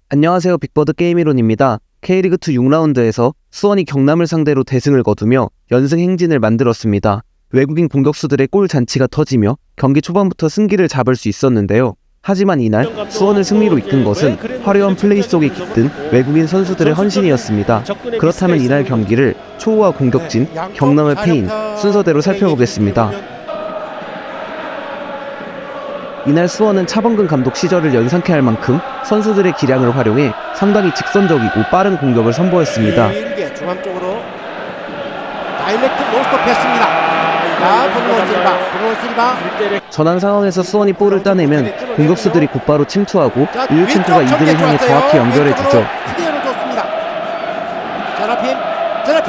안녕하세요. 빅버드 게임이론입니다. K리그2 6라운드에서 수원이 경남을 상대로 대승을 거두며 연승 행진을 만들었습니다. 외국인 공격수들의 골 잔치가 터지며 경기 초반부터 승기를 잡을 수 있었는데요. 하지만 이날 수원을 승리로 이끈 것은 화려한 플레이 속에 깃든 외국인 선수들의 헌신이었습니다. 그렇다면 이날 경기를 초호화 공격진, 경남의 패인 순서대로 살펴보겠습니다. 이날 수원은 차범근 감독 시절을 연상케 할 만큼 선수들의 기량을 활용해 상당히 직선적이고 빠른 공격을 선보였습니다. 길게 중앙 쪽으로 다이렉트 노스톱했습니다. 브루노 실바. 전환 상황에서 수원이 볼을 따내면 공격수들이 곧바로 침투하고 일루첸코가 이등을 향해 정확히 연결해주죠. 크게 줬습니다. 제라핌.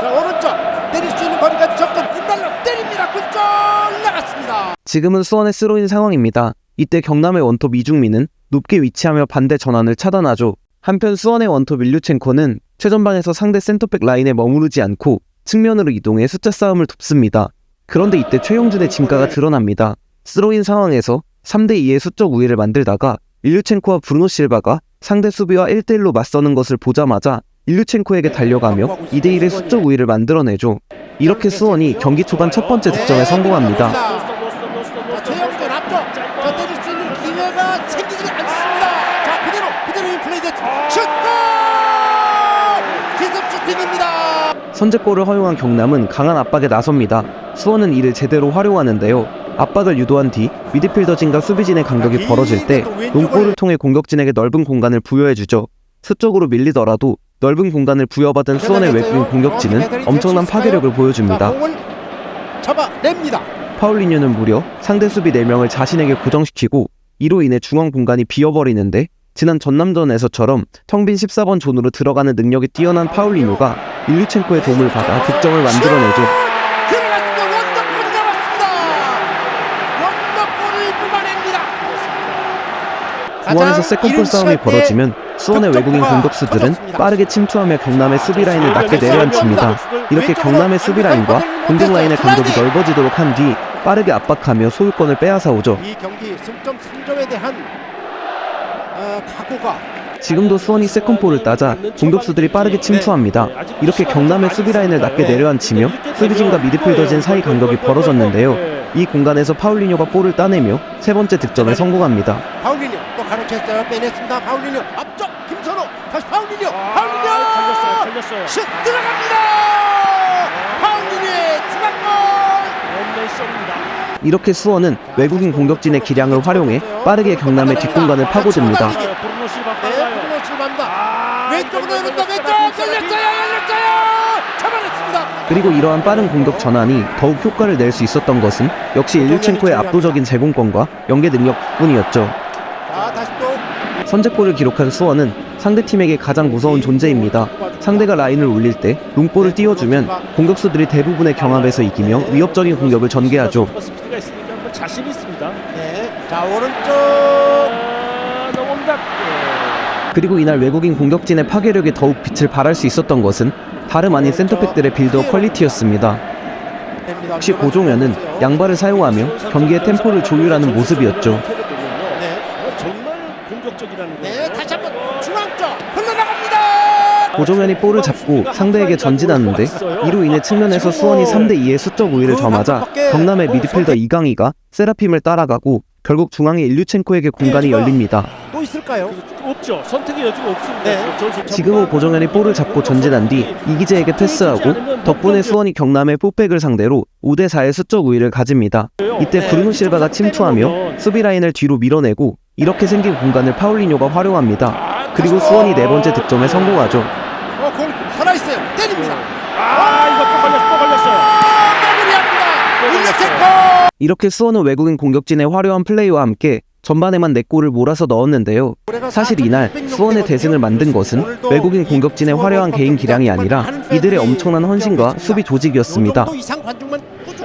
자, 오른쪽 때릴 수 있는 거리까지 접근. 왼발로 때립니다. 굴절 나갔습니다. 지금은 수원의 스로인 상황입니다. 이때 경남의 원톱 이중민은 높게 위치하며 반대 전환을 차단하죠. 한편 수원의 원톱 일류첸코는 최전방에서 상대 센터백 라인에 머무르지 않고 측면으로 이동해 숫자 싸움을 돕습니다. 그런데 이때 최용준의 진가가 드러납니다. 스로인 상황에서 3대2의 수적 우위를 만들다가 일류첸코와 브루노 실바가 상대 수비와 1대1로 맞서는 것을 보자마자 일류첸코에게 달려가며 2대1의 수적 우위를 만들어내죠. 이렇게 수원이 경기 초반 첫 번째 득점에 성공합니다. 최영준 앞쪽. 때릴 수 있는 기회가 생기지 않습니다. 자, 그대로 인플레이 됐. 슛골! 기습 슈팅입니다. 선제골을 허용한 경남은 강한 압박에 나섭니다. 수원은 이를 제대로 활용하는데요. 압박을 유도한 뒤 미드필더진과 수비진의 간격이 벌어질 때 롱볼을 통해 공격진에게 넓은 공간을 부여해주죠. 수적으로 밀리더라도 넓은 공간을 부여받은 수원의 외국인 공격진은 엄청난 파괴력을 보여줍니다. 잡아냅니다. 파울리뉴는 무려 상대 수비 4명을 자신에게 고정시키고 이로 인해 중앙 공간이 비어버리는데 지난 전남전에서처럼 텅 빈 14번 존으로 들어가는 능력이 뛰어난 파울리뉴가 일류첸코의 도움을 받아 득점을 만들어내죠. 들어갔습니다. 원더골이 나왔습니다. 원더골을 뽑아냅니다. 중앙에서 세컨볼 싸움이 벌어지면 수원의 외국인 공격수들은 빠르게 침투하며 경남의 수비 라인을 낮게 내려앉힙니다. 이렇게 경남의 수비 라인과 공격 라인의 간격이 넓어지도록 한 뒤 빠르게 압박하며 소유권을 빼앗아오죠. 이 경기 승점 3점에 대한 각오가 지금도 수원이 세컨볼을 따자 공격수들이 빠르게 침투합니다. 이렇게 경남의 수비 라인을 낮게 내려앉히며 수비진과 미드필더진 사이 간격이 벌어졌는데요. 이 공간에서 파울리뉴가 볼을 따내며 세 번째 득점에 성공합니다. 파울리뉴 또 가로챘어요. 빼냈습니다. 파울리뉴 앞쪽 김선호 다시 파울리뉴 걸렸어요. 슛 들어갑니다. 파울리뉴의 추가골. 이렇게 수원은 외국인 공격진의 기량을 활용해 빠르게 경남의 뒷공간을 파고듭니다. 브루노 실바입니다. 브루노 실바입니다. 왼쪽으로 열었다. 왼쪽 열렸어요. 잡아냈습니다. 그리고 이러한 빠른 공격 전환이 더욱 효과를 낼 수 있었던 것은 역시 일류첸코의 압도적인 제공권과 연계 능력 덕분이었죠. 자, 다시 또 선제골을 기록한 수원은 상대팀에게 가장 무서운 존재입니다. 상대가 라인을 올릴 때 롱볼을 띄워주면 공격수들이 대부분의 경합에서 이기며 위협적인 공격을 전개하죠. 스피드가 있으니까 뭐 자신이 있습니다. 네. 자, 오른쪽 넘어옵니다. 그리고 이날 외국인 공격진의 파괴력에 더욱 빛을 발할 수 있었던 것은 다름 아닌 센터백들의 빌드업 퀄리티였습니다. 역시 고종현은 양발을 사용하며 경기의 템포를 조율하는 모습이었죠. 정말 공격적이라는 네, 다시 한번 중앙 쪽 흘러나갑니다. 고종현이 볼을 잡고 상대에게 전진하는데 이로 인해 측면에서 수원이 3대2의 수적 우위를 점하자 경남의 미드필더 이강희가 세라핌을 따라가고 결국 중앙에 일류첸코에게 공간이 열립니다. 또 있을까요? 없죠. 선택의 여지가 없습니다. 네. 지금은 고종현이 볼을 잡고 전진한 뒤 이기재에게 패스하고 덕분에 수원이 경남의 풋백을 상대로 5대4의 수적 우위를 가집니다. 이때 브루노 실바가 침투하며 수비 라인을 뒤로 밀어내고 이렇게 생긴 공간을 파울리뉴가 활용합니다. 그리고 수원이 네 번째 득점에 성공하죠. 공 살아있어요. 때립니다. 이거 또 걸렸어요. 마무리합니다. 일루첸코. 이렇게 수원은 외국인 공격진의 화려한 플레이와 함께 전반에만 4골을 몰아서 넣었는데요. 사실 이날 수원의 대승을 만든 것은 외국인 공격진의 화려한 개인 기량이 아니라 이들의 엄청난 헌신과 수비 조직이었습니다.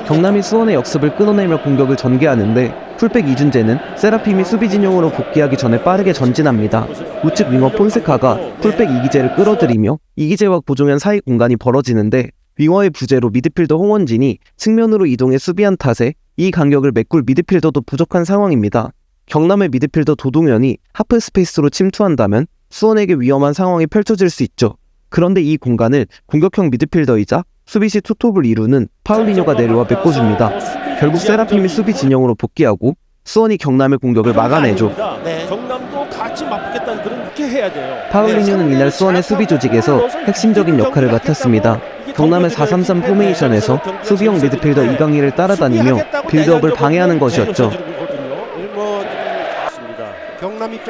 경남이 수원의 역습을 끊어내며 공격을 전개하는데 풀백 이준재는 세라핌이 수비 진영으로 복귀하기 전에 빠르게 전진합니다. 우측 윙어 폰세카가 풀백 이기재를 끌어들이며 이기재와 고종현 사이 공간이 벌어지는데 윙어의 부재로 미드필더 홍원진이 측면으로 이동해 수비한 탓에 이 간격을 메꿀 미드필더도 부족한 상황입니다. 경남의 미드필더 도동현이 하프 스페이스로 침투한다면 수원에게 위험한 상황이 펼쳐질 수 있죠. 그런데 이 공간을 공격형 미드필더이자 수비시 투톱을 이루는 파울리뇨가 내려와 메꿔줍니다. 결국 세라핌이 수비 진영으로 복귀하고 수원이 경남의 공격을 막아내죠. 네. 경남도 같이 맞붙겠다는 그렇게 해야 돼요. 파울리뇨는 이날 수원의 수비 조직에서 핵심적인 역할을 맡았습니다. 경남의 4-3-3 포메이션에서 수비형 미드필더 이강인을 따라다니며 빌드업을 방해하는 것이었죠.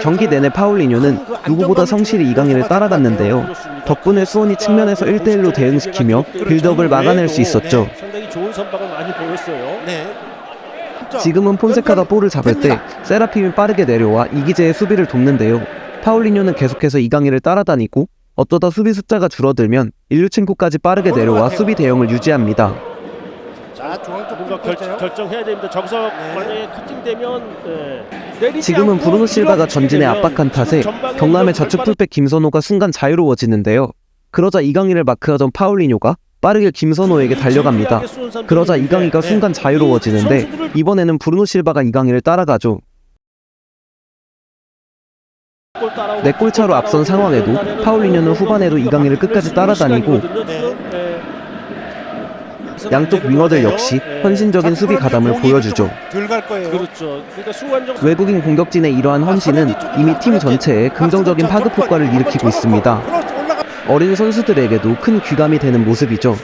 경기 내내 파울리뇨는 누구보다 성실히 이강인을 따라갔는데요. 덕분에 수원이 측면에서 1대1로 대응시키며 빌드업을 막아낼 수 있었죠. 상당히 좋은 선방을 많이 보였어요. 지금은 폰세카가 볼을 잡을 때 세라핌이 빠르게 내려와 이기재의 수비를 돕는데요. 파울리뇨는 계속해서 이강인을 따라다니고 어쩌다 수비 숫자가 줄어들면 일류첸코까지 빠르게 내려와 수비 대형을 유지합니다. 자, 중앙 쪽 뭔가 결정해야 됩니다. 저기서 만약에 커팅되면 지금은 브루노 실바가 전진에 압박한 탓에 경남의 좌측 풀백 김선호가 순간 자유로워지는데요. 그러자 이강인을 마크하던 파울리뇨가 빠르게 김선호에게 달려갑니다. 그러자 이강인가 순간 자유로워지는데 이번에는 브루노 실바가 이강인을 따라가죠. 4골 차로 앞선 상황에도 파울리뇨는 후반에도 이강인을 끝까지 따라다니고 양쪽 윙어들 역시 헌신적인 수비 가담을 보여주죠. 들어갈 거예요. 그렇죠. 그러니까 순간적 외국인 공격진의 이러한 헌신은 이미 팀 전체에 긍정적인 파급 효과를 일으키고 있습니다. 어린 선수들에게도 큰 귀감이 되는 모습이죠.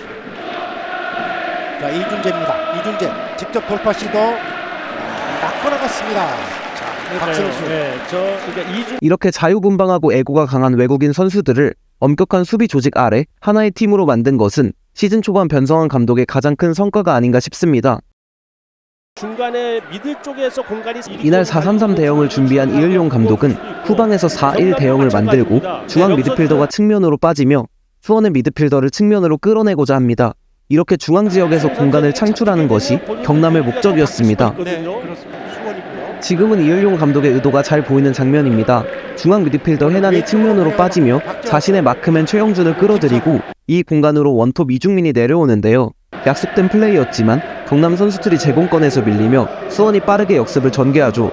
자, 이준재입니다. 이준재 직접 돌파 시도 낙고 나갔습니다. 자, 박승수. 그러니까 이렇게 자유분방하고 애고가 강한 외국인 선수들을 엄격한 수비 조직 아래 하나의 팀으로 만든 것은 시즌 초반 변성환 감독의 가장 큰 성과가 아닌가 싶습니다. 중간에 미들 쪽에서 공간이 이날 4-3-3 대형을 준비한 이을용 감독은 후방에서 4-1 대형을 만들고 중앙 미드필더가 측면으로 빠지며 수원의 미드필더를 측면으로 끌어내고자 합니다. 이렇게 중앙 지역에서 공간을 창출하는 것이 경남의 목적이었습니다. 지금은 이을용 감독의 의도가 잘 보이는 장면입니다. 중앙 미드필더 해난이 측면으로 빠지며 자신의 마크맨 최영준을 끌어들이고 이 공간으로 원톱 이중민이 내려오는데요. 약속된 플레이였지만 경남 선수들이 제공권에서 밀리며 수원이 빠르게 역습을 전개하죠.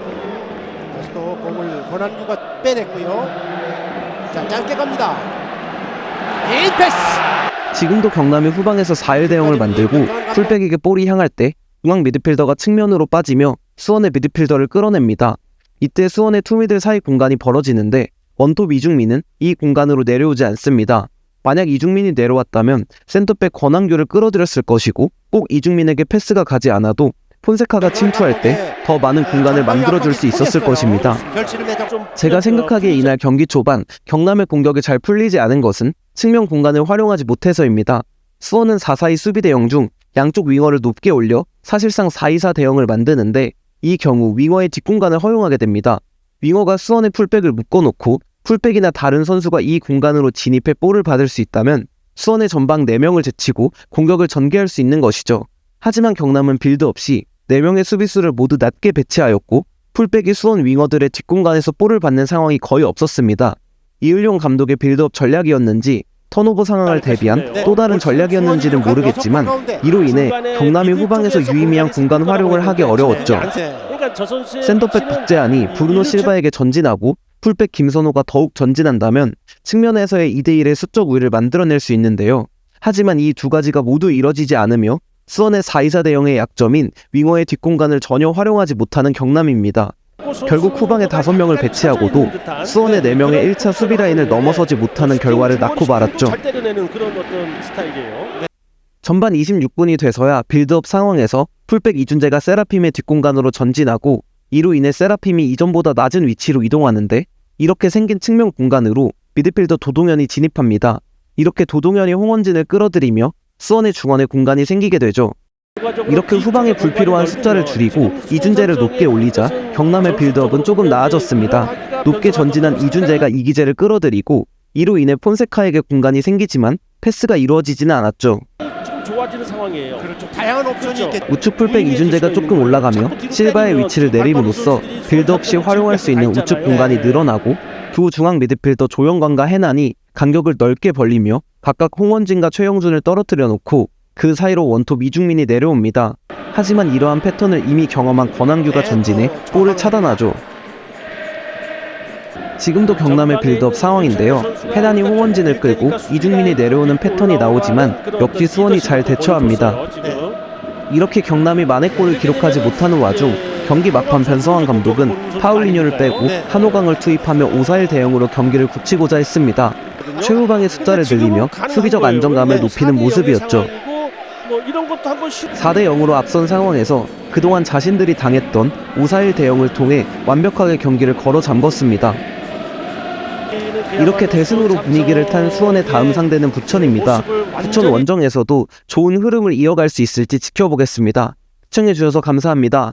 다시 또 공을 권한규가 빼냈고요. 자, 짧게 갑니다. 1패스. 지금도 경남이 후방에서 4-1 대형을 만들고 풀백에게 볼이 향할 때 중앙 미드필더가 측면으로 빠지며 수원의 미드필더를 끌어냅니다. 이때 수원의 투미들 사이 공간이 벌어지는데 원톱 이중민은 이 공간으로 내려오지 않습니다. 만약 이중민이 내려왔다면 센터백 권한규를 끌어들였을 것이고 꼭 이중민에게 패스가 가지 않아도 폰세카가 침투할 때 더 많은 공간을 만들어줄 수 있었을 것입니다. 제가 생각하기에 이날 경기 초반 경남의 공격이 잘 풀리지 않은 것은 측면 공간을 활용하지 못해서입니다. 수원은 4-4-2 수비 대형 중 양쪽 윙어를 높게 올려 사실상 4-2-4 대형을 만드는데 이 경우 윙어의 뒷공간을 허용하게 됩니다. 윙어가 수원의 풀백을 묶어놓고 풀백이나 다른 선수가 이 공간으로 진입해 볼을 받을 수 있다면 수원의 전방 4명을 제치고 공격을 전개할 수 있는 것이죠. 하지만 경남은 빌드 없이 4명의 수비수를 모두 낮게 배치하였고 풀백이 수원 윙어들의 뒷공간에서 볼을 받는 상황이 거의 없었습니다. 이을용 감독의 빌드업 전략이었는지 턴오버 상황을 대비한 또 다른 전략이었는지는 모르겠지만 이로 인해 경남이 후방에서 유의미한 공간 활용을 하기 어려웠죠. 센터백 박재환이 브루노 실바에게 전진하고 풀백 김선호가 더욱 전진한다면 측면에서의 2대1의 수적 우위를 만들어낼 수 있는데요. 하지만 이 두 가지가 모두 이뤄지지 않으며 수원의 4-2-4 대형의 약점인 윙어의 뒷공간을 전혀 활용하지 못하는 경남입니다. 결국 후방에 5명을 배치하고도 수원의 4명의 1차 수비 라인을 넘어서지 못하는 결과를 낳고 말았죠. 전반 26분이 돼서야 빌드업 상황에서 풀백 이준재가 세라핌의 뒷공간으로 전진하고 이로 인해 세라핌이 이전보다 낮은 위치로 이동하는데 이렇게 생긴 측면 공간으로 미드필더 도동현이 진입합니다. 이렇게 도동현이 홍원진을 끌어들이며 수원의 중원에 공간이 생기게 되죠. 이렇게 후방에 불필요한 숫자를 줄이고 이준재를 높게 올리자 경남의 빌드업은 조금 나아졌습니다. 높게 전진한 이준재가 이기재를 끌어들이고 이로 인해 폰세카에게 공간이 생기지만 패스가 이루어지지는 않았죠. 좋아지는 상황이에요. 그렇죠. 다양한 옵션이 있겠죠. 우측 풀백 이준재가 조금 올라가며 실바의 위치를 내림으로써 빌드업 시 활용할 수 있는 우측 공간이 늘어나고 두 중앙 미드필더 조영관과 해난이 간격을 넓게 벌리며 각각 홍원진과 최영준을 떨어뜨려 놓고 그 사이로 원톱 이중민이 내려옵니다. 하지만 이러한 패턴을 이미 경험한 권한규가 전진해 볼을 차단하죠. 지금도 경남의 빌드업 상황인데요. 해난이 홍원진을 끌고 이중민이 내려오는 패턴이 나오지만 역시 수원이 잘 대처합니다. 이렇게 경남이 만회골을 기록하지 못하는 와중 경기 막판 변성환 감독은 파울리뉴를 빼고 한호강을 투입하며 5-4-1 대응으로 경기를 굳히고자 했습니다. 최후방의 숫자를 늘리며 수비적 안정감을 높이는 모습이었죠. 4-0으로 앞선 상황에서 그동안 자신들이 당했던 5-4-1 대응을 통해 완벽하게 경기를 걸어 잠궜습니다. 이렇게 대승으로 분위기를 탄 수원의 다음 상대는 부천입니다. 부천 원정에서도 좋은 흐름을 이어갈 수 있을지 지켜보겠습니다. 시청해주셔서 감사합니다.